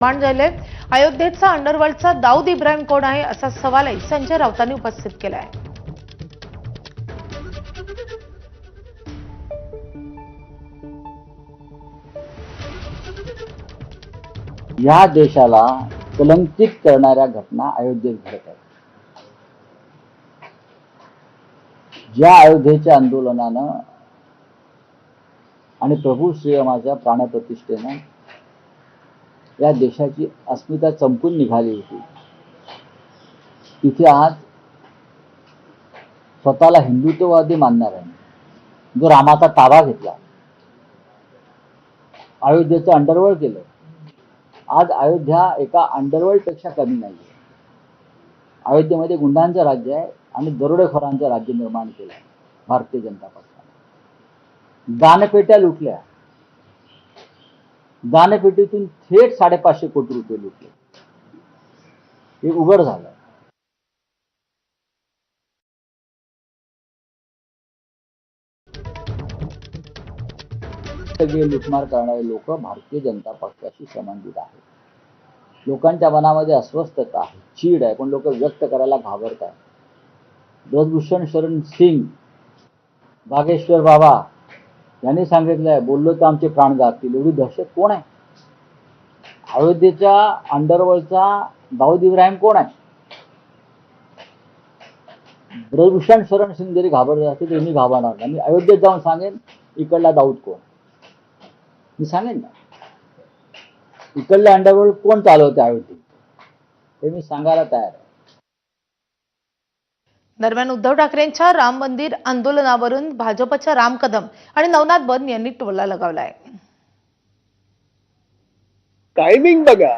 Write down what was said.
निर्माण झाले। अयोध्येचा अंडरवर्ल्डचा दाऊद इब्राहिम कोण आहे असा सवालही संजय राऊतांनी उपस्थित केला आहे। या देशाला कलंकित करणाऱ्या घटना अयोध्येत घडत आहेत। ज्या अयोध्येच्या आंदोलनानं आणि प्रभू श्रीरामाच्या प्राणप्रतिष्ठेनं या देशाची अस्मिता चमकून निघाली होती, तिथे आज स्वतःला हिंदुत्ववादी मानणाऱ्यांनी जो रामाचा ताबा घेतला, अयोध्येचं अंडरवर्ल्ड केलं। आज अयोध्या एका अंडरवर्ल्ड पेक्षा कमी नाही। अयोध्येमध्ये गुंडांचं राज्य आहे आणि दरोडेखोरांचं राज्य निर्माण केलं भारतीय जनता पक्षाने। दानपेट्या लुटल्या, दानपेटीतून थेट 550 कोटी रुपये लुटले, हे उघड झालं। सगळे लुटमार करणारे लोक भारतीय जनता पक्षाशी संबंधित आहेत। लोकांच्या मनामध्ये अस्वस्थता आहे, चीड आहे, पण लोक व्यक्त करायला घाबरत आहेत। ब्रजभूषण शरण सिंग, बागेश्वर बाबा यांनी सांगितलंय, बोललो तर आमचे प्राण जातील। एवढी दहशत कोण आहे? अयोध्येच्या अंडरवर्ल्डचा दाऊद इब्राहिम कोण आहे? ब्रजभूषण शरण सिंग जरी घाबरत असतील तरी मी घाबरणार नाही। मी अयोध्येत जाऊन सांगेन इकडला दाऊद कोण, मी सांगेन ना। इकडलं अंडरवर्ल्ड कोण चालवते अयोध्येत, हे मी सांगायला तयार आहे। दरम्यान उद्धव ठाकरेंच्या राम मंदिर आंदोलनावरून भाजपच्या राम कदम आणि नवनाथ बन यांनी टोला लगावलाय। टायमिंग बघा।